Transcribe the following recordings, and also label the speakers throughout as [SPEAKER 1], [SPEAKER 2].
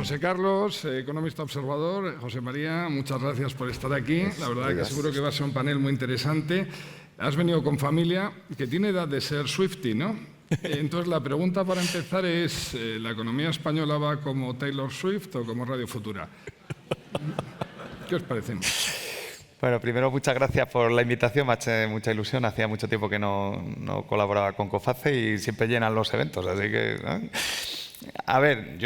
[SPEAKER 1] José Carlos, economista observador. José María, muchas gracias por estar aquí. La verdad que seguro que va a ser un panel muy interesante. Has venido con familia que tiene edad de ser Swiftie, ¿no? Entonces la pregunta para empezar es, ¿la economía española va como Taylor Swift o como Radio Futura? ¿Qué os parece?
[SPEAKER 2] Bueno, primero muchas gracias por la invitación, me ha hecho mucha ilusión. Hacía mucho tiempo que no colaboraba con COFACE y siempre llenan los eventos, así que... ¿no? A ver,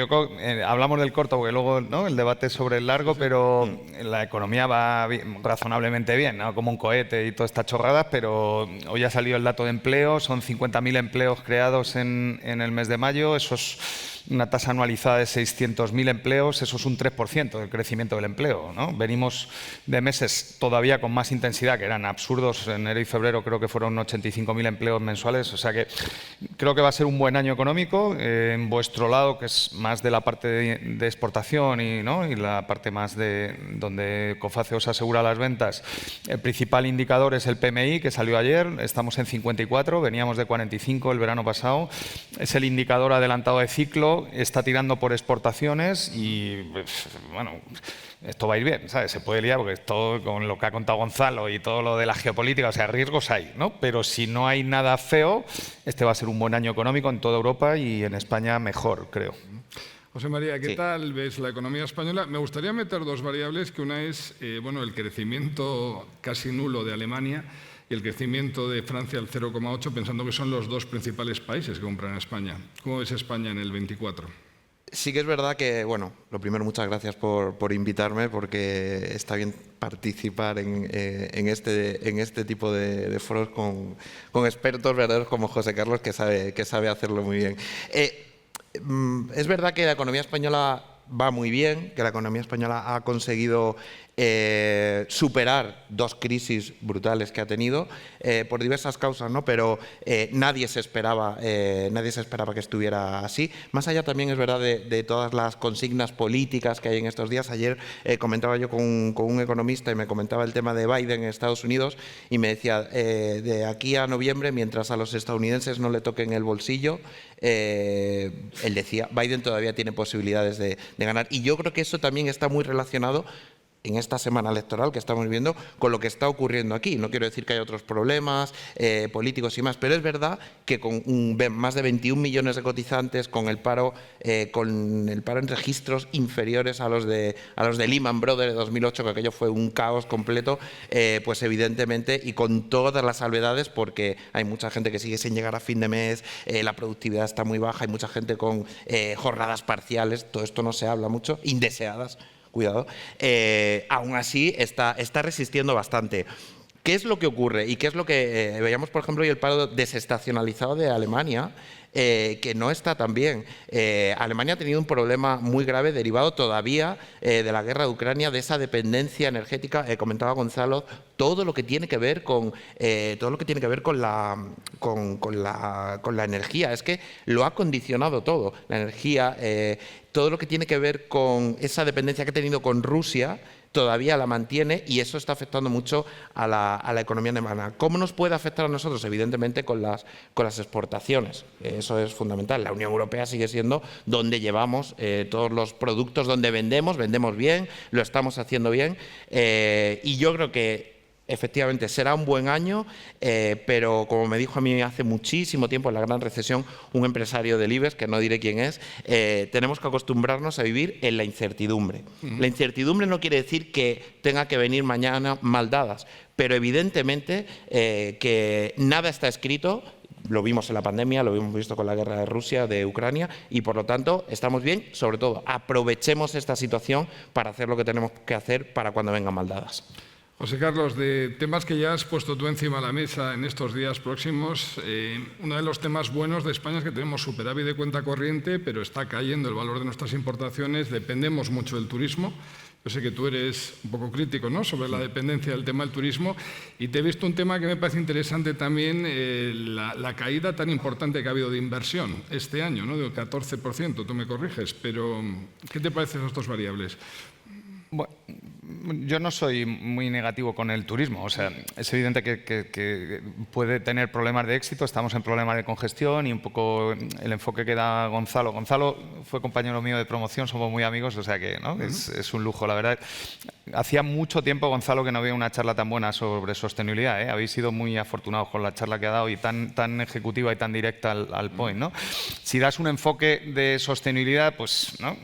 [SPEAKER 2] hablamos del corto porque luego ¿no? el debate es sobre el largo, pero la economía va razonablemente bien, ¿no? Como un cohete y todas estas chorradas, pero hoy ha salido el dato de empleo, son 50.000 empleos creados en el mes de mayo, eso es una tasa anualizada de 600.000 empleos, eso es un 3% del crecimiento del empleo, ¿no? Venimos de meses todavía con más intensidad, que eran absurdos, en enero y febrero creo que fueron 85.000 empleos mensuales, o sea que creo que va a ser un buen año económico. En vuestro lado, que es más de la parte de exportación y la parte más de donde COFACE os asegura las ventas, el principal indicador es el PMI, que salió ayer, estamos en 54, veníamos de 45 el verano pasado, es el indicador adelantado de ciclo, está tirando por exportaciones y, bueno, esto va a ir bien, ¿sabes? Se puede liar porque todo con lo que ha contado Gonzalo y todo lo de la geopolítica, o sea, riesgos hay, ¿no? Pero si no hay nada feo, este va a ser un buen año económico en toda Europa y en España mejor, creo.
[SPEAKER 1] José María, ¿qué tal ves la economía española? Me gustaría meter dos variables, que una es bueno, el crecimiento casi nulo de Alemania y el crecimiento de Francia al 0,8, pensando que son los dos principales países que compran a España. ¿Cómo ves España en el 24?
[SPEAKER 3] Sí que es verdad que, bueno, lo primero, muchas gracias por invitarme, porque está bien participar en este tipo de foros con expertos verdaderos como José Carlos, que sabe hacerlo muy bien. Es verdad que la economía española va muy bien, que la economía española ha conseguido superar dos crisis brutales que ha tenido por diversas causas, ¿no? Pero nadie se esperaba que estuviera así. Más allá también es verdad de todas las consignas políticas que hay en estos días. Ayer comentaba yo con un economista y me comentaba el tema de Biden en Estados Unidos y me decía, de aquí a noviembre, mientras a los estadounidenses no le toquen el bolsillo, él decía, Biden todavía tiene posibilidades de ganar. Y yo creo que eso también está muy relacionado en esta semana electoral que estamos viviendo con lo que está ocurriendo aquí. No quiero decir que haya otros problemas políticos y más, pero es verdad que con más de 21 millones de cotizantes, con el paro en registros inferiores a los de Lehman Brothers de 2008, que aquello fue un caos completo, pues evidentemente, y con todas las salvedades, porque hay mucha gente que sigue sin llegar a fin de mes, la productividad está muy baja, hay mucha gente con jornadas parciales, todo esto no se habla mucho, indeseadas, cuidado, aún así está resistiendo bastante. ¿Qué es lo que ocurre? Y qué es lo que veíamos, por ejemplo, hoy el paro desestacionalizado de Alemania, que no está tan bien. Alemania ha tenido un problema muy grave derivado todavía de la guerra de Ucrania, de esa dependencia energética. Comentaba Gonzalo, todo lo que tiene que ver con la energía. Es que lo ha condicionado todo. La energía, todo lo que tiene que ver con esa dependencia que ha tenido con Rusia, todavía la mantiene, y eso está afectando mucho a la economía alemana. ¿Cómo nos puede afectar a nosotros? Evidentemente con las exportaciones. Eso es fundamental. La Unión Europea sigue siendo donde llevamos todos los productos, donde vendemos bien, lo estamos haciendo bien, y yo creo que efectivamente será un buen año, pero como me dijo a mí hace muchísimo tiempo en la gran recesión un empresario del IBEX, que no diré quién es, tenemos que acostumbrarnos a vivir en la incertidumbre. La incertidumbre no quiere decir que tenga que venir mañana mal dadas, pero evidentemente que nada está escrito. Lo vimos en la pandemia, lo hemos visto con la guerra de Rusia, de Ucrania, y por lo tanto estamos bien. Sobre todo, aprovechemos esta situación para hacer lo que tenemos que hacer para cuando vengan mal dadas.
[SPEAKER 1] José Carlos, de temas que ya has puesto tú encima de la mesa en estos días próximos, uno de los temas buenos de España es que tenemos superávit de cuenta corriente, pero está cayendo el valor de nuestras importaciones, dependemos mucho del turismo. Yo sé que tú eres un poco crítico, ¿no?, sobre la dependencia del tema del turismo, y te he visto un tema que me parece interesante también, la caída tan importante que ha habido de inversión este año, ¿no?, del 14%, tú me corriges, pero ¿qué te parecen estas dos variables?
[SPEAKER 2] Bueno, Yo no soy muy negativo con el turismo. O sea, es evidente que puede tener problemas de éxito. Estamos en problemas de congestión y un poco el enfoque que da Gonzalo. Gonzalo fue compañero mío de promoción, somos muy amigos, o sea que, ¿no? Es un lujo, la verdad. Hacía mucho tiempo, Gonzalo, que no había una charla tan buena sobre sostenibilidad, ¿eh? Habéis sido muy afortunados con la charla que ha dado y tan ejecutiva y tan directa al point, ¿no? Si das un enfoque de sostenibilidad, pues, ¿no?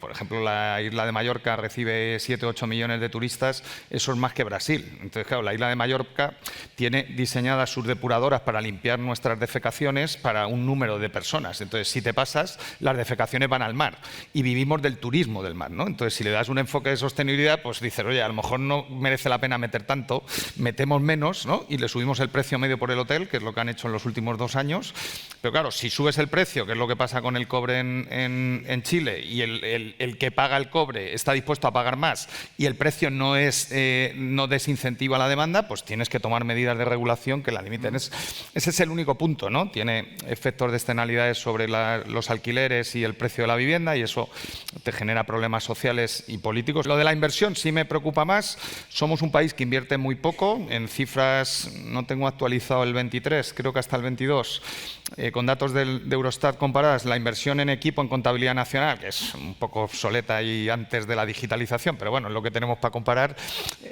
[SPEAKER 2] Por ejemplo, la isla de Mallorca recibe 7 o 8 millones de turistas, eso es más que Brasil. Entonces, claro, la isla de Mallorca tiene diseñadas sus depuradoras para limpiar nuestras defecaciones para un número de personas. Entonces, si te pasas, las defecaciones van al mar y vivimos del turismo del mar, ¿no? Entonces, si le das un enfoque de sostenibilidad, pues dices, oye, a lo mejor no merece la pena meter tanto, metemos menos, ¿no? Y le subimos el precio medio por el hotel, que es lo que han hecho en los últimos 2 años. Pero claro, si subes el precio, que es lo que pasa con el cobre en Chile, y el que paga el cobre está dispuesto a pagar más y el precio no desincentiva la demanda, pues tienes que tomar medidas de regulación que la limiten. Ese es el único punto, ¿no? Tiene efectos de externalidades sobre los alquileres y el precio de la vivienda y eso te genera problemas sociales y políticos. Lo de la inversión sí me preocupa más. Somos un país que invierte muy poco. En cifras, no tengo actualizado el 23, creo que hasta el 22, con datos de Eurostat comparadas, la inversión en equipo en contabilidad nacional, que es un poco obsoleta y antes de la digitalización, pero bueno, es lo que tenemos para comparar.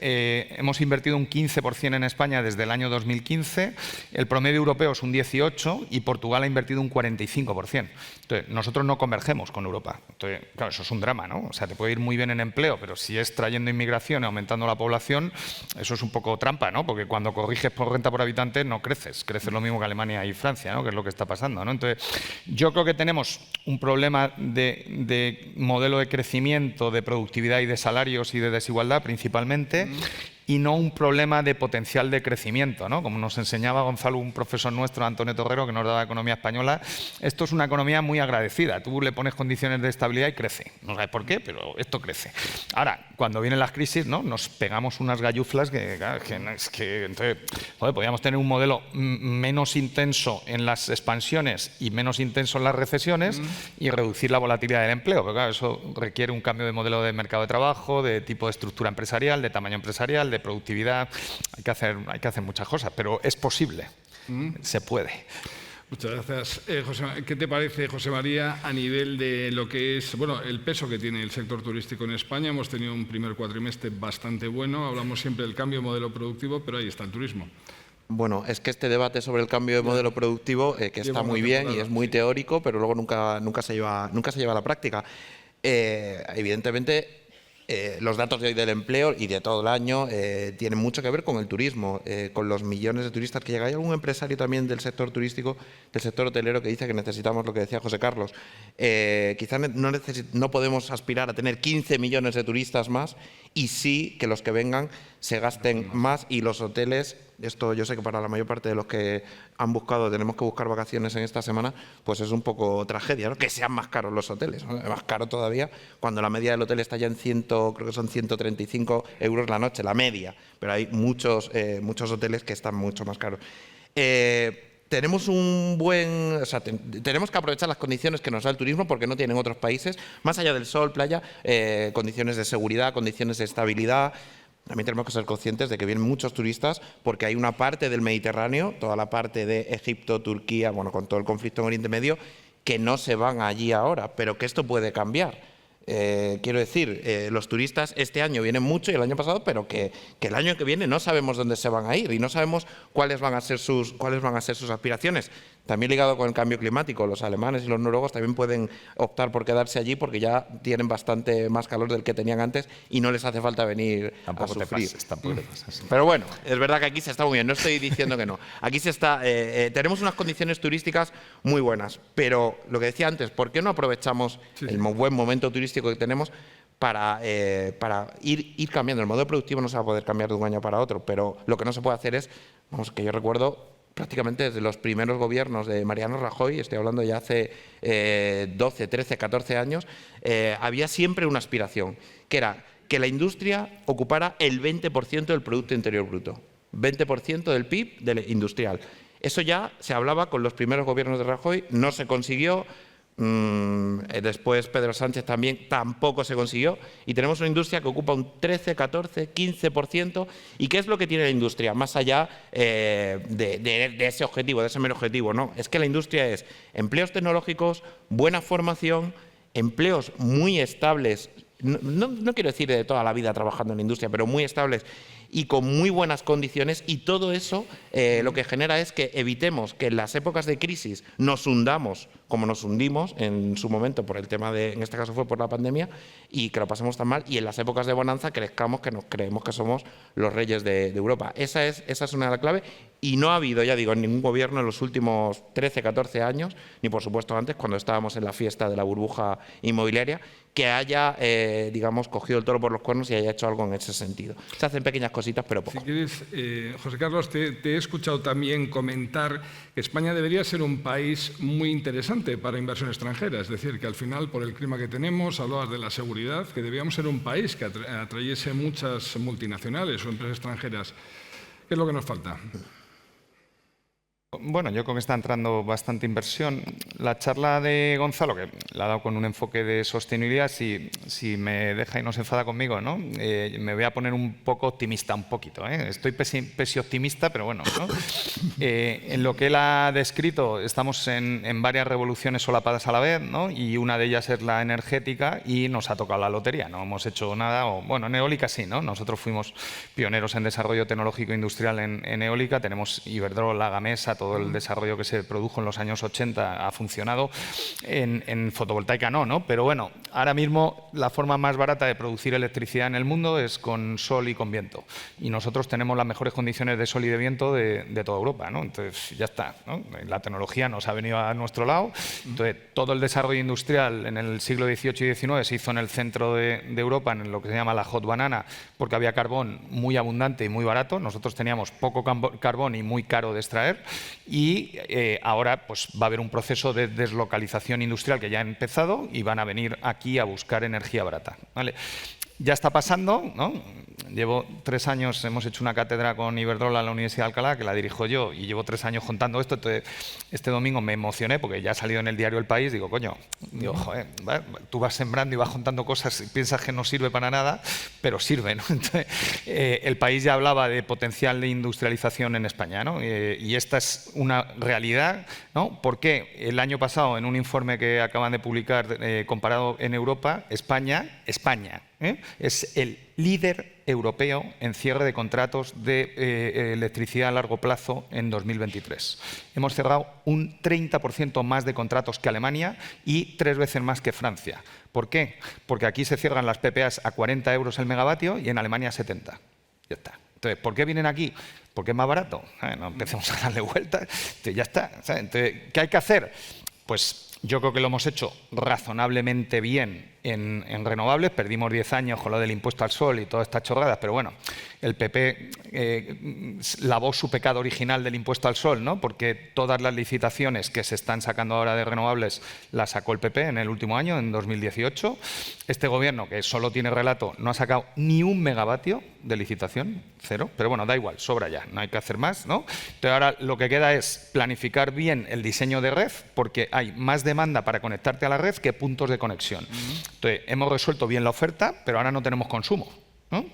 [SPEAKER 2] Hemos invertido un 15% en España desde el año 2015, el promedio europeo es un 18% y Portugal ha invertido un 45%. Entonces, nosotros no convergemos con Europa. Entonces, claro, eso es un drama, ¿no? O sea, te puede ir muy bien en empleo, pero si es trayendo inmigración y aumentando la población, eso es un poco trampa, ¿no? Porque cuando corriges por renta por habitante no creces lo mismo que Alemania y Francia, ¿no? Que es lo que está pasando, ¿no? Entonces, yo creo que tenemos un problema de modelo de crecimiento, de productividad y de salarios y de desigualdad principalmente, y no un problema de potencial de crecimiento, ¿no? Como nos enseñaba Gonzalo, un profesor nuestro, Antonio Torrero, que nos daba economía española, esto es una economía muy agradecida. Tú le pones condiciones de estabilidad y crece. No sabes por qué, pero esto crece. Ahora, cuando vienen las crisis, ¿no? Nos pegamos unas galluflas que entonces, joder, podríamos tener un modelo menos intenso en las expansiones y menos intenso en las recesiones y reducir la volatilidad del empleo. Pero claro, eso requiere un cambio de modelo de mercado de trabajo, de tipo de estructura empresarial, de tamaño empresarial, de productividad. Hay que hacer muchas cosas, pero es posible, se puede.
[SPEAKER 1] Muchas gracias. ¿Qué te parece, José María, a nivel de lo que es, bueno, el peso que tiene el sector turístico en España? Hemos tenido un primer cuatrimestre bastante bueno, hablamos siempre del cambio de modelo productivo, pero ahí está el turismo.
[SPEAKER 3] Bueno, es que este debate sobre el cambio de modelo productivo, que está muy bien y es muy teórico, pero luego nunca se lleva a la práctica. Evidentemente, los datos de hoy del empleo y de todo el año tienen mucho que ver con el turismo, con los millones de turistas que llegan. Hay algún empresario también del sector turístico, del sector hotelero, que dice que necesitamos lo que decía José Carlos. Quizás no podemos aspirar a tener 15 millones de turistas más y sí que los que vengan se gasten más y los hoteles. Esto yo sé que para la mayor parte de los que han buscado, tenemos que buscar vacaciones en esta semana, pues es un poco tragedia, ¿no? Que sean más caros los hoteles, ¿no? Más caro todavía, cuando la media del hotel está ya en creo que son 135 euros la noche, la media, pero hay muchos hoteles que están mucho más caros. Tenemos tenemos que aprovechar las condiciones que nos da el turismo porque no tienen otros países, más allá del sol, playa, condiciones de seguridad, condiciones de estabilidad. También tenemos que ser conscientes de que vienen muchos turistas porque hay una parte del Mediterráneo, toda la parte de Egipto, Turquía, bueno, con todo el conflicto en Oriente Medio, que no se van allí ahora, pero que esto puede cambiar. Quiero decir, los turistas este año vienen mucho y el año pasado, pero que el año que viene no sabemos dónde se van a ir y no sabemos cuáles van a ser sus aspiraciones. También ligado con el cambio climático, los alemanes y los noruegos también pueden optar por quedarse allí porque ya tienen bastante más calor del que tenían antes y no les hace falta venir a sufrir.
[SPEAKER 2] Tampoco te pases.
[SPEAKER 3] Pero bueno, es verdad que aquí se está muy bien, no estoy diciendo que no. Aquí tenemos unas condiciones turísticas muy buenas, pero lo que decía antes, ¿por qué no aprovechamos el buen momento turístico que tenemos para ir cambiando? El modelo productivo no se va a poder cambiar de un año para otro, pero lo que no se puede hacer es, que yo recuerdo prácticamente desde los primeros gobiernos de Mariano Rajoy, estoy hablando ya hace 12, 13, 14 años, había siempre una aspiración, que era que la industria ocupara el 20% del Producto Interior Bruto, 20% del PIB industrial. Eso ya se hablaba con los primeros gobiernos de Rajoy, no se consiguió. Después Pedro Sánchez también tampoco se consiguió y tenemos una industria que ocupa un 13, 14, 15%. ¿Y qué es lo que tiene la industria? Más allá de ese objetivo, de ese mero objetivo, ¿no? Es que la industria es empleos tecnológicos, buena formación, empleos muy estables, no quiero decir de toda la vida trabajando en la industria, pero muy estables y con muy buenas condiciones, y todo eso lo que genera es que evitemos que en las épocas de crisis nos hundamos como nos hundimos en su momento por el tema de, en este caso fue por la pandemia, y que lo pasemos tan mal, y en las épocas de bonanza crezcamos, que nos creemos que somos los reyes de Europa. Esa es una de las claves, y no ha habido, ya digo, en ningún gobierno en los últimos 13, 14 años, ni por supuesto antes, cuando estábamos en la fiesta de la burbuja inmobiliaria, que haya, digamos, cogido el toro por los cuernos y haya hecho algo en ese sentido. Se hacen pequeñas cositas, pero poco.
[SPEAKER 1] Si quieres, José Carlos, te he escuchado también comentar que España debería ser un país muy interesante para inversión extranjera. Es decir, que al final, por el clima que tenemos, hablabas de la seguridad, que debíamos ser un país que atrayese muchas multinacionales o empresas extranjeras. ¿Qué es lo que nos falta?
[SPEAKER 2] Bueno, yo creo que está entrando bastante inversión. La charla de Gonzalo, que la ha dado con un enfoque de sostenibilidad, si me deja y no se enfada conmigo, ¿no? Me voy a poner un poco optimista, un poquito, ¿eh? Estoy optimista, pero bueno, ¿no? En lo que él ha descrito, estamos en varias revoluciones solapadas a la vez, ¿no? Y una de ellas es la energética y nos ha tocado la lotería. No hemos hecho nada, o bueno, en eólica sí, ¿no? Nosotros fuimos pioneros en desarrollo tecnológico industrial en eólica, tenemos Iberdrola, Gamesa, todo el desarrollo que se produjo en los años 80 ha funcionado. En fotovoltaica no, pero bueno, ahora mismo la forma más barata de producir electricidad en el mundo es con sol y con viento. Y nosotros tenemos las mejores condiciones de sol y de viento de toda Europa, ¿no? Entonces ya está, ¿no? La tecnología nos ha venido a nuestro lado. Entonces todo el desarrollo industrial en el siglo XVIII y XIX se hizo en el centro de Europa, en lo que se llama la hot banana, porque había carbón muy abundante y muy barato. Nosotros teníamos poco carbón y muy caro de extraer. Y ahora pues, va a haber un proceso de deslocalización industrial que ya ha empezado y van a venir aquí a buscar energía barata, ¿vale? Ya está pasando, ¿no? Llevo 3 años, hemos hecho una cátedra con Iberdrola en la Universidad de Alcalá, que la dirijo yo, y llevo 3 años contando esto. Entonces, este domingo me emocioné porque ya ha salido en el diario El País. Digo, coño, joder, tú vas sembrando y vas contando cosas y piensas que no sirve para nada, pero sirve, ¿no? Entonces, El País ya hablaba de potencial de industrialización en España, ¿no? Y esta es una realidad, ¿no? Porque el año pasado, en un informe que acaban de publicar comparado en Europa, España es el líder europeo en cierre de contratos de electricidad a largo plazo en 2023. Hemos cerrado un 30% más de contratos que Alemania y 3 veces más que Francia. ¿Por qué? Porque aquí se cierran las PPAs a 40 euros el megavatio y en Alemania a 70. Ya está. Entonces, ¿por qué vienen aquí? Porque es más barato. No empecemos a darle vueltas. Entonces, ya está. Entonces, ¿qué hay que hacer? Pues yo creo que lo hemos hecho razonablemente bien en renovables. Perdimos 10 años con lo del impuesto al sol y todas estas chorradas, pero bueno, el PP lavó su pecado original del impuesto al sol, ¿no? Porque todas las licitaciones que se están sacando ahora de renovables las sacó el PP en el último año, en 2018. Este gobierno, que solo tiene relato, no ha sacado ni un megavatio de licitación, 0, pero bueno, da igual, sobra ya, no hay que hacer más, ¿no? Entonces ahora lo que queda es planificar bien el diseño de red, porque hay más demanda para conectarte a la red que puntos de conexión. Entonces, hemos resuelto bien la oferta, pero ahora no tenemos consumo, ¿no?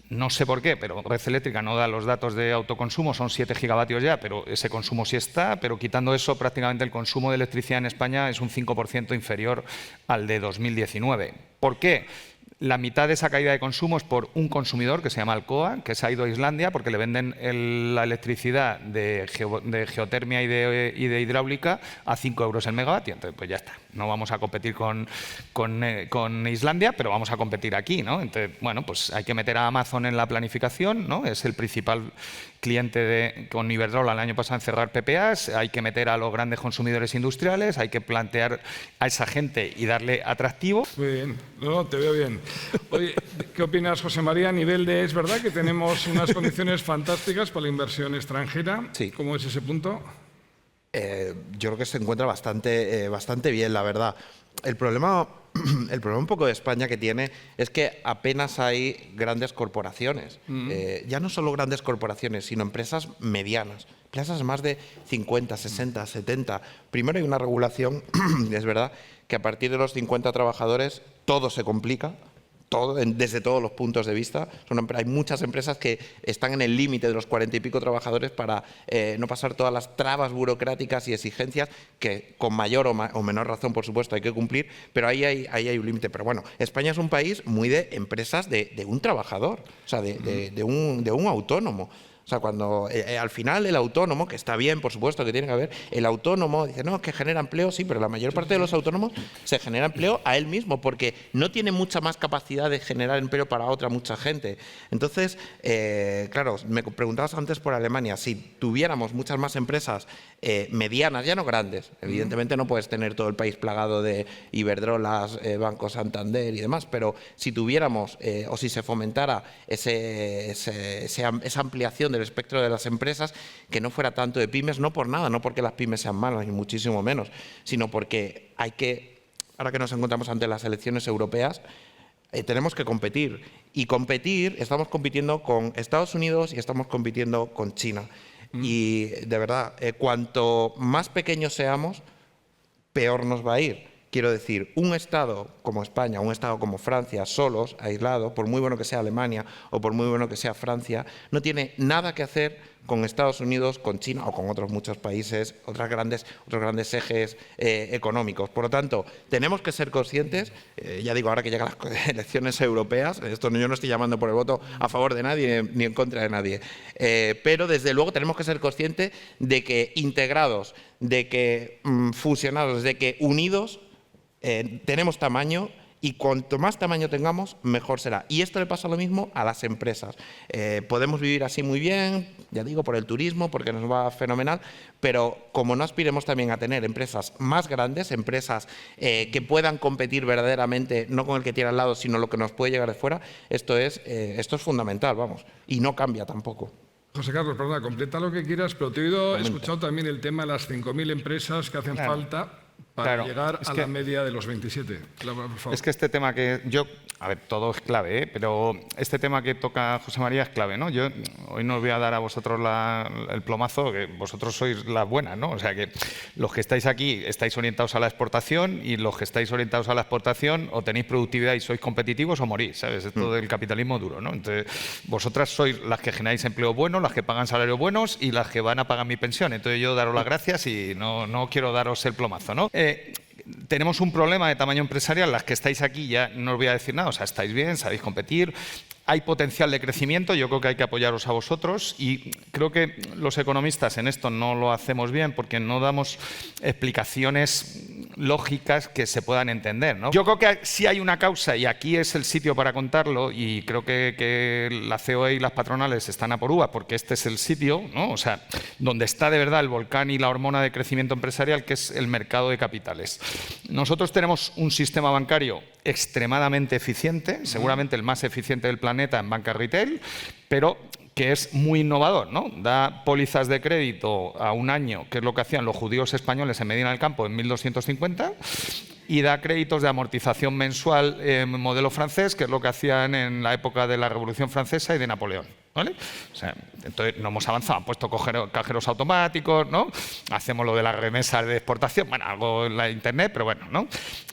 [SPEAKER 2] No sé por qué, pero Red Eléctrica no da los datos de autoconsumo, son 7 gigavatios ya, pero ese consumo sí está, pero quitando eso, prácticamente el consumo de electricidad en España es un 5% inferior al de 2019. ¿Por qué? La mitad de esa caída de consumo es por un consumidor que se llama Alcoa, que se ha ido a Islandia porque le venden la electricidad de geotermia y de hidráulica a 5 euros el megavatio. Entonces, pues ya está. No vamos a competir con Islandia, pero vamos a competir aquí, ¿no? Entonces, bueno, pues hay que meter a Amazon en la planificación, ¿no? Es el principal cliente con Iberdrola el año pasado en cerrar PPAs. Hay que meter a los grandes consumidores industriales, hay que plantear a esa gente y darle atractivo.
[SPEAKER 1] Muy bien, no, te veo bien. Oye, ¿qué opinas, José María? A nivel de, es verdad que tenemos unas condiciones fantásticas para la inversión extranjera.
[SPEAKER 3] Sí.
[SPEAKER 1] ¿Cómo es ese punto?
[SPEAKER 3] Yo creo que se encuentra bastante bien, la verdad. El problema el problema un poco de España que tiene es que apenas hay grandes corporaciones. Ya no solo grandes corporaciones, sino empresas medianas. Empresas más de 50, 60, 70. Primero hay una regulación, es verdad, que a partir de los 50 trabajadores todo se complica. Desde todos los puntos de vista. Hay muchas empresas que están en el límite de los 40 y pico trabajadores para no pasar todas las trabas burocráticas y exigencias que con mayor o menor razón, por supuesto, hay que cumplir, pero ahí hay un límite. Pero bueno, España es un país muy de empresas de un trabajador, o sea, de un autónomo. O sea, cuando al final el autónomo, que está bien, por supuesto, que tiene que haber, el autónomo dice, no, es que genera empleo, sí, pero la mayor parte de los autónomos se genera empleo a él mismo, porque no tiene mucha más capacidad de generar empleo para mucha gente. Entonces, claro, me preguntabas antes por Alemania, si tuviéramos muchas más empresas medianas, ya no grandes, evidentemente no puedes tener todo el país plagado de Iberdrolas, Banco Santander y demás, pero si tuviéramos o si se fomentara esa ampliación del espectro de las empresas, que no fuera tanto de pymes, no por nada, no porque las pymes sean malas, ni muchísimo menos, sino porque ahora que nos encontramos ante las elecciones europeas, tenemos que competir. Y estamos compitiendo con Estados Unidos y estamos compitiendo con China. Y de verdad, cuanto más pequeños seamos, peor nos va a ir. Quiero decir, un Estado como España, un Estado como Francia, solos, aislado, por muy bueno que sea Alemania o por muy bueno que sea Francia, no tiene nada que hacer con Estados Unidos, con China o con otros muchos países, otros grandes ejes económicos. Por lo tanto, tenemos que ser conscientes, ya digo, ahora que llegan las elecciones europeas, yo no estoy llamando por el voto a favor de nadie ni en contra de nadie, pero desde luego tenemos que ser conscientes de que integrados, de que fusionados, de que unidos, tenemos tamaño y cuanto más tamaño tengamos, mejor será. Y esto le pasa lo mismo a las empresas. Podemos vivir así muy bien, ya digo, por el turismo, porque nos va fenomenal, pero como no aspiremos también a tener empresas más grandes, empresas que puedan competir verdaderamente, no con el que tiene al lado, sino lo que nos puede llegar de fuera, esto es fundamental, vamos, y no cambia tampoco.
[SPEAKER 1] José Carlos, perdona, completa lo que quieras, pero te he escuchado también el tema de las 5.000 empresas que hacen falta para llegar a la media de los 27. Claro, por favor.
[SPEAKER 2] Es que este tema a ver, todo es clave, pero este tema que toca José María es clave, ¿no? Yo hoy no os voy a dar a vosotros el plomazo, que vosotros sois las buenas, ¿no? O sea, que los que estáis aquí estáis orientados a la exportación y los que estáis orientados a la exportación o tenéis productividad y sois competitivos o morís, ¿sabes? Esto del capitalismo duro, ¿no? Entonces, vosotras sois las que generáis empleo bueno, las que pagan salarios buenos y las que van a pagar mi pensión. Entonces, yo daros las gracias y no quiero daros el plomazo, ¿no? Tenemos un problema de tamaño empresarial, las que estáis aquí ya no os voy a decir nada, o sea, estáis bien, sabéis competir, hay potencial de crecimiento, yo creo que hay que apoyaros a vosotros y creo que los economistas en esto no lo hacemos bien porque no damos explicaciones lógicas que se puedan entender, ¿no? Yo creo que sí hay una causa y aquí es el sitio para contarlo y creo que la COE y las patronales están a por uvas porque este es el sitio, ¿no? O sea, donde está de verdad el volcán y la hormona de crecimiento empresarial, que es el mercado de capitales. Nosotros tenemos un sistema bancario extremadamente eficiente, seguramente el más eficiente del planeta en banca retail, pero que es muy innovador, ¿no? Da pólizas de crédito a un año, que es lo que hacían los judíos españoles en Medina del Campo en 1250, y da créditos de amortización mensual en modelo francés, que es lo que hacían en la época de la Revolución Francesa y de Napoleón, ¿vale? O sea, entonces no hemos avanzado, han puesto cajeros automáticos, ¿no? Hacemos lo de las remesas de exportación, bueno, algo en la internet, pero bueno, ¿no?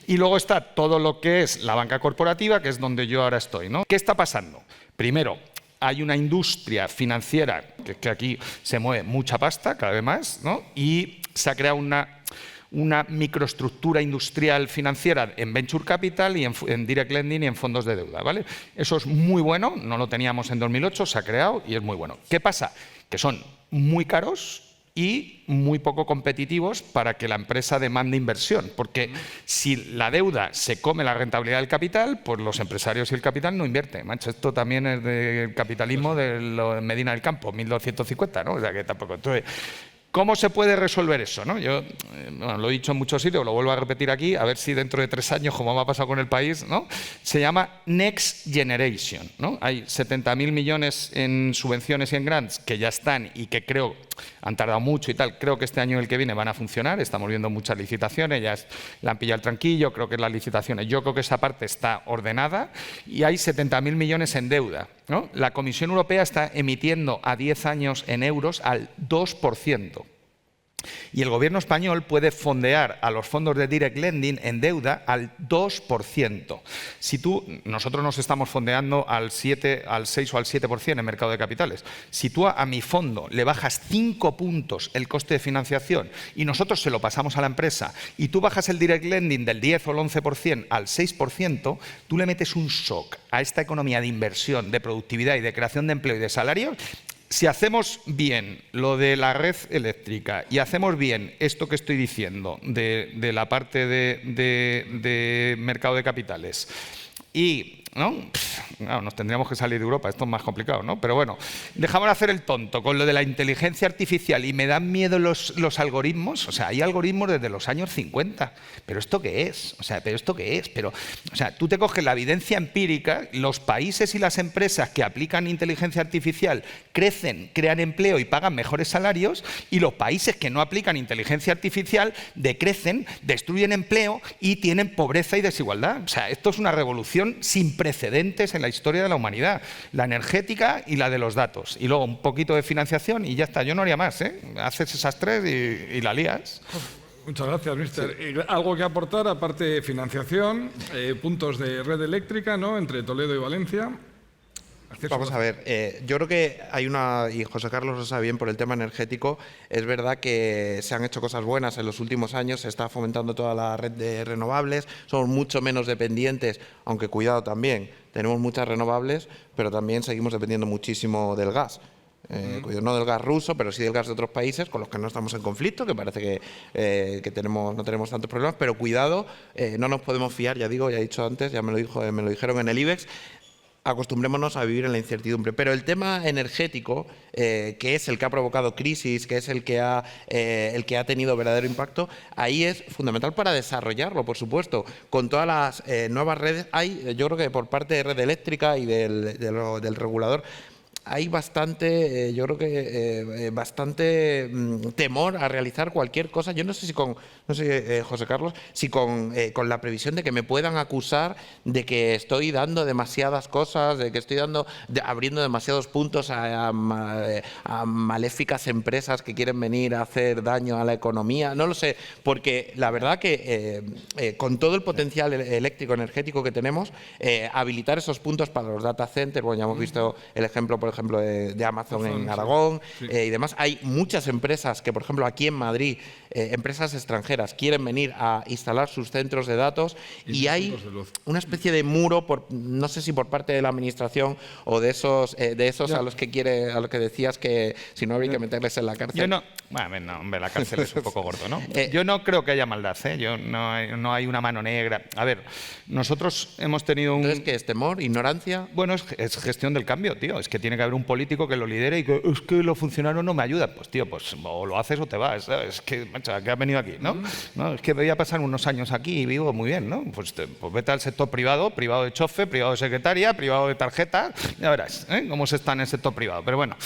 [SPEAKER 2] Y luego está todo lo que es la banca corporativa, que es donde yo ahora estoy, ¿no? ¿Qué está pasando? Primero, hay una industria financiera que aquí se mueve mucha pasta, cada vez más, ¿no? Y se ha creado una microestructura industrial financiera en Venture Capital y en Direct Lending y en fondos de deuda, ¿vale? Eso es muy bueno, no lo teníamos en 2008, se ha creado y es muy bueno. ¿Qué pasa? Que son muy caros y muy poco competitivos para que la empresa demande inversión, porque si la deuda se come la rentabilidad del capital, pues los empresarios y el capital no invierten. Macho, esto también es del capitalismo de Medina del Campo, 1250, ¿no? O sea que tampoco. Entonces, ¿cómo se puede resolver eso, no? Yo lo he dicho en muchos sitios, lo vuelvo a repetir aquí, a ver si dentro de 3 años, como me ha pasado con el país, ¿no? Se llama Next Generation, ¿no? Hay 70.000 millones en subvenciones y en grants que ya están y que creo han tardado mucho y tal. Creo que este año y el que viene van a funcionar. Estamos viendo muchas licitaciones, ya la han pillado el tranquillo. Creo que las licitaciones, yo creo que esa parte está ordenada y hay 70.000 millones en deuda, ¿no? La Comisión Europea está emitiendo a 10 años en euros al 2%. Y el gobierno español puede fondear a los fondos de direct lending en deuda al 2%. Nosotros nos estamos fondeando al 6 o al 7% en mercado de capitales. Si tú a mi fondo le bajas 5 puntos el coste de financiación y nosotros se lo pasamos a la empresa y tú bajas el direct lending del 10 o el 11% al 6%, tú le metes un shock a esta economía de inversión, de productividad y de creación de empleo y de salarios. Si hacemos bien lo de la red eléctrica y hacemos bien esto que estoy diciendo de la parte de mercado de capitales y claro, nos tendríamos que salir de Europa, esto es más complicado, ¿no? Pero bueno, dejamos de hacer el tonto con lo de la inteligencia artificial y me dan miedo los algoritmos. O sea, hay algoritmos desde los años 50. ¿Pero esto qué es? O sea, tú te coges la evidencia empírica, los países y las empresas que aplican inteligencia artificial crecen, crean empleo y pagan mejores salarios, y los países que no aplican inteligencia artificial decrecen, destruyen empleo y tienen pobreza y desigualdad. O sea, esto es una revolución sin precedentes en la historia de la humanidad, la energética y la de los datos. Y luego un poquito de financiación y ya está. Yo no haría más, ¿eh? Haces esas tres y la lías.
[SPEAKER 1] Muchas gracias, mister. ¿Algo que aportar, aparte de financiación, puntos de red eléctrica, ¿no?, entre Toledo y Valencia?
[SPEAKER 3] Vamos a ver, yo creo que hay y José Carlos lo sabe bien por el tema energético, es verdad que se han hecho cosas buenas en los últimos años, se está fomentando toda la red de renovables, somos mucho menos dependientes, aunque cuidado también, tenemos muchas renovables, pero también seguimos dependiendo muchísimo del gas. No del gas ruso, pero sí del gas de otros países con los que no estamos en conflicto, que parece que no tenemos tantos problemas, pero cuidado, no nos podemos fiar, ya he dicho antes, ya me lo dijeron en el IBEX, acostumbrémonos a vivir en la incertidumbre. Pero el tema energético, que es el que ha provocado crisis, que es el que ha tenido verdadero impacto, ahí es fundamental para desarrollarlo, por supuesto. Con todas las nuevas redes, yo creo que por parte de Red Eléctrica y del regulador, hay bastante, temor a realizar cualquier cosa. Yo no sé si José Carlos, si con la previsión de que me puedan acusar de que estoy dando demasiadas cosas, de que estoy abriendo demasiados puntos a maléficas empresas que quieren venir a hacer daño a la economía. No lo sé, porque la verdad que con todo el potencial eléctrico energético que tenemos, habilitar esos puntos para los data centers, bueno, ya hemos visto el ejemplo, por ejemplo, de Amazon en Aragón, sí. Y demás. Hay muchas empresas que, por ejemplo, aquí en Madrid, empresas extranjeras quieren venir a instalar sus centros de datos y hay una especie de muro, no sé si por parte de la administración o de esos a los que decías que si no habría que meterles en la cárcel.
[SPEAKER 2] Hombre, la cárcel es un poco gordo, ¿no? Yo no creo que haya maldad, ¿eh? No hay una mano negra. A ver, nosotros hemos tenido
[SPEAKER 3] ¿Entonces qué es? ¿Temor? ¿Ignorancia?
[SPEAKER 2] Bueno, es gestión del cambio, tío. Es que tiene que haber un político que lo lidere y que es que los funcionarios no me ayudan. Pues, tío, o lo haces o te vas, ¿sabes? Es que, macho, ¿a qué has venido aquí, no? No, es que voy a pasar unos años aquí y vivo muy bien, ¿no? Pues vete al sector privado de chofe, privado de secretaria, privado de tarjeta, ya verás, cómo se está en el sector privado. Pero bueno,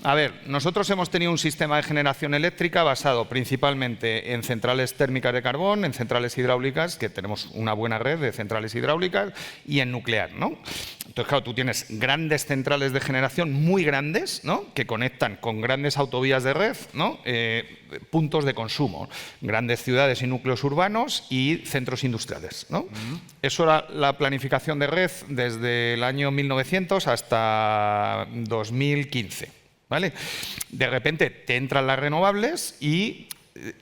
[SPEAKER 2] a ver, nosotros hemos tenido un sistema de generación eléctrica basado principalmente en centrales térmicas de carbón, en centrales hidráulicas, que tenemos una buena red de centrales hidráulicas, y en nuclear, ¿no? Entonces, claro, tú tienes grandes centrales de generación muy grandes, ¿no?, que conectan con grandes autovías de red, ¿no?, puntos de consumo, grandes ciudades y núcleos urbanos y centros industriales, ¿no? Eso era la planificación de red desde el año 1900 hasta 2015, ¿vale? De repente te entran las renovables y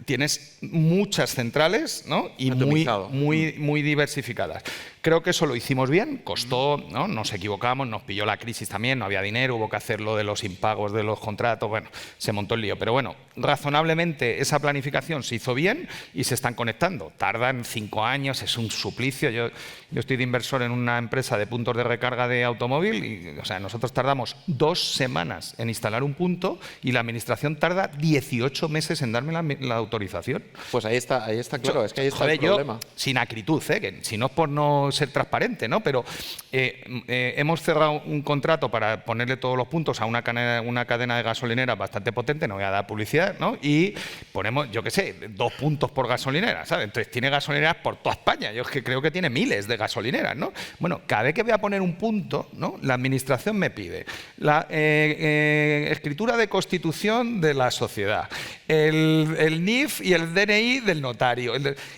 [SPEAKER 2] tienes muchas centrales, ¿no?, y muy diversificadas. Creo que eso lo hicimos bien, costó, ¿no?, nos equivocamos, nos pilló la crisis también, no había dinero, hubo que hacer lo de los impagos de los contratos, bueno, se montó el lío. Pero bueno, razonablemente esa planificación se hizo bien y se están conectando. Tardan 5 años, es un suplicio. Yo estoy de inversor en una empresa de puntos de recarga de automóvil y, o sea, nosotros tardamos 2 semanas en instalar un punto y la administración tarda 18 meses en darme la autorización.
[SPEAKER 3] Pues ahí está claro, es que ahí está el problema.
[SPEAKER 2] Sin acritud, que si no es por no ser transparente, ¿no? Pero hemos cerrado un contrato para ponerle todos los puntos a una cadena de gasolineras bastante potente, no voy a dar publicidad, ¿no? Y ponemos, yo qué sé, 2 puntos por gasolinera, ¿sabes? Entonces tiene gasolineras por toda España. Yo es que creo que tiene miles de gasolineras, ¿no? Bueno, cada vez que voy a poner un punto, ¿no? La administración me pide la escritura de constitución de la sociedad, el NIF y el DNI del notario.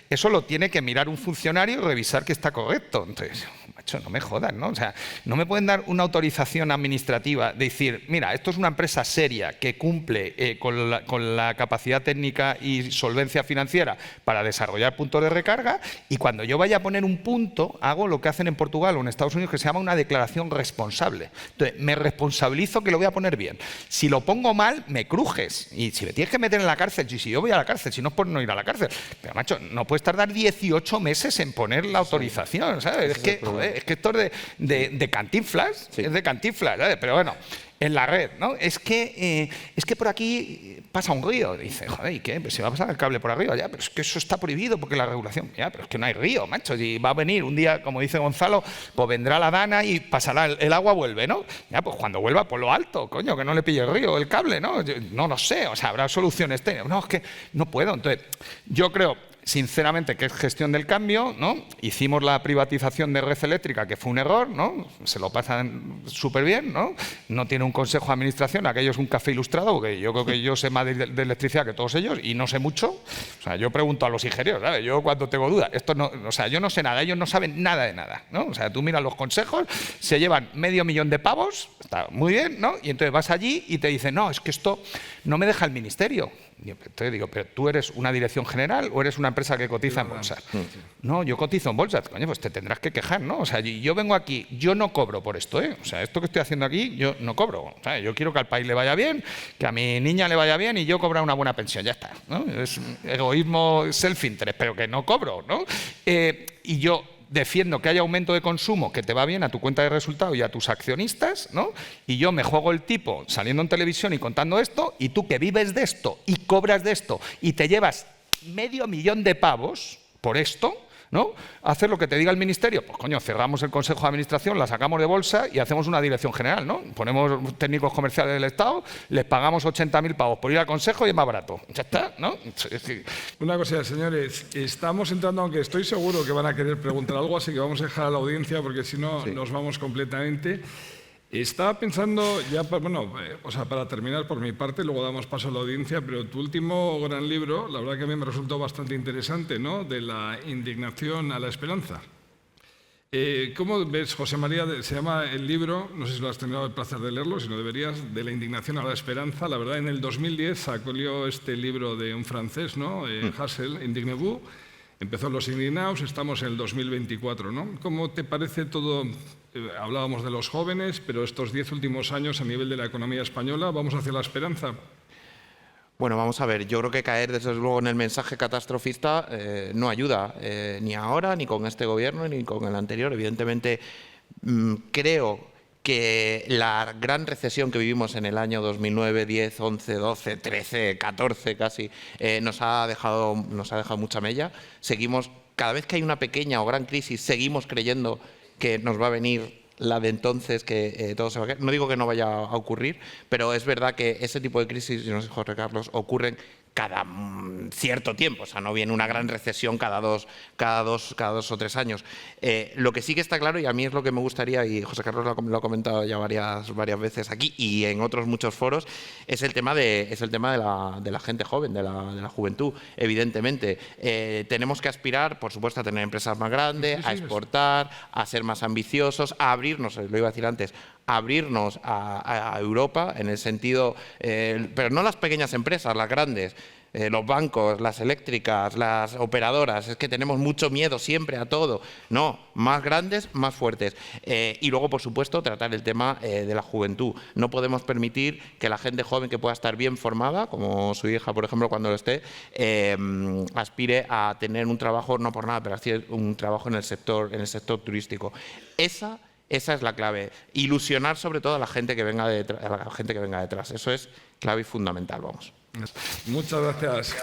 [SPEAKER 2] Eso lo tiene que mirar un funcionario y revisar que está correcto. Entonces, macho, no me jodas, ¿no? O sea, no me pueden dar una autorización administrativa de decir, mira, esto es una empresa seria que cumple con la capacidad técnica y solvencia financiera para desarrollar puntos de recarga, y cuando yo vaya a poner un punto, hago lo que hacen en Portugal o en Estados Unidos, que se llama una declaración responsable. Entonces, me responsabilizo que lo voy a poner bien. Si lo pongo mal, me crujes. Y si me tienes que meter en la cárcel, si yo voy a la cárcel, si no es por no ir a la cárcel. Pero, macho, no puedes tardar 18 meses en poner la autorización, ¿sabes? Es que, joder, es que esto es de Cantinflas, es de Cantinflas, ¿sabes? Pero bueno, en la red, ¿no? Es que por aquí pasa un río. Dice, joder, ¿y qué? Pues se va a pasar el cable por arriba, ya, pero es que eso está prohibido porque la regulación, ya, pero es que no hay río, macho, y va a venir un día, como dice Gonzalo, pues vendrá la dana y pasará, el agua vuelve, ¿no? Ya, pues cuando vuelva por lo alto, coño, que no le pille el río, el cable, ¿no? No lo sé, o sea, habrá soluciones técnicas. No, es que no puedo. Entonces, yo creo, sinceramente, que es gestión del cambio, ¿no? Hicimos la privatización de Red Eléctrica, que fue un error, ¿no? Se lo pasan súper bien, ¿no? No tiene un consejo de administración, aquello es un café ilustrado, porque yo creo que yo sé más de electricidad que todos ellos y no sé mucho. O sea, yo pregunto a los ingenieros, ¿sabes? Yo cuando tengo dudas, esto no, o sea, yo no sé nada, ellos no saben nada de nada, ¿no? O sea, tú miras los consejos, se llevan $500.000 de pavos, está muy bien, ¿no? Y entonces vas allí y te dicen, no, es que esto no me deja el ministerio. Y entonces digo, ¿pero tú eres una dirección general o eres una empresa que cotiza en bolsa? No, yo cotizo en bolsa. Coño, pues te tendrás que quejar, ¿no? O sea, yo vengo aquí, yo no cobro por esto, ¿eh? O sea, esto que estoy haciendo aquí, yo no cobro. O sea, yo quiero que al país le vaya bien, que a mi niña le vaya bien y yo cobrar una buena pensión, ya está, ¿no? Es egoísmo self-interest, pero que no cobro, ¿no? Y yo defiendo que haya aumento de consumo que te va bien a tu cuenta de resultados y a tus accionistas, ¿no? Y yo me juego el tipo saliendo en televisión y contando esto, y tú que vives de esto y cobras de esto y te llevas $500.000 de pavos por esto, ¿no? Hacer lo que te diga el ministerio, pues coño, cerramos el Consejo de Administración, la sacamos de bolsa y hacemos una dirección general, ¿no? Ponemos técnicos comerciales del Estado, les pagamos 80.000 pavos por ir al Consejo y es más barato. Ya está, ¿no?
[SPEAKER 1] Una cosa, señores, estamos entrando, aunque estoy seguro que van a querer preguntar algo, así que vamos a dejar a la audiencia porque si no nos vamos completamente. Estaba pensando, ya para terminar por mi parte, luego damos paso a la audiencia, pero tu último gran libro, la verdad que a mí me resultó bastante interesante, ¿no? De la indignación a la esperanza. ¿Cómo ves, José María? Se llama el libro, no sé si lo has tenido el placer de leerlo, si no deberías, de la indignación a la esperanza. La verdad, en el 2010 sacó este libro de un francés, ¿no? Hassel, Indignez-vous. Empezó Los Indignados, estamos en el 2024, ¿no? ¿Cómo te parece todo? Hablábamos de los jóvenes, pero estos 10 últimos años a nivel de la economía española, ¿vamos hacia la esperanza?
[SPEAKER 3] Bueno, vamos a ver, yo creo que caer desde luego en el mensaje catastrofista no ayuda, ni ahora, ni con este gobierno, ni con el anterior. Evidentemente, creo que la gran recesión que vivimos en el año 2009, 10, 11, 12, 13, 14 casi, nos ha dejado mucha mella. Seguimos, cada vez que hay una pequeña o gran crisis, seguimos creyendo que nos va a venir la de entonces, que todo se va a caer. No digo que no vaya a ocurrir, pero es verdad que ese tipo de crisis, y no sé, Jorge Carlos, ocurren cada cierto tiempo, o sea, no viene una gran recesión cada dos o tres años. Lo que sí que está claro, y a mí es lo que me gustaría, y José Carlos lo ha comentado ya varias veces aquí y en otros muchos foros, es el tema de la gente joven, de la juventud. Evidentemente, tenemos que aspirar, por supuesto, a tener empresas más grandes, a exportar, a ser más ambiciosos, a abrirnos, lo iba a decir antes, abrirnos a Europa en el sentido, pero no las pequeñas empresas, las grandes, los bancos, las eléctricas, las operadoras, es que tenemos mucho miedo siempre a todo. No, más grandes, más fuertes. Y luego, por supuesto, tratar el tema de la juventud. No podemos permitir que la gente joven que pueda estar bien formada, como su hija, por ejemplo, cuando lo esté, aspire a tener un trabajo, no por nada, pero así un trabajo en el sector turístico. Esa es la clave. Ilusionar sobre todo a la gente que venga detrás. Eso es clave y fundamental, vamos.
[SPEAKER 1] Muchas gracias.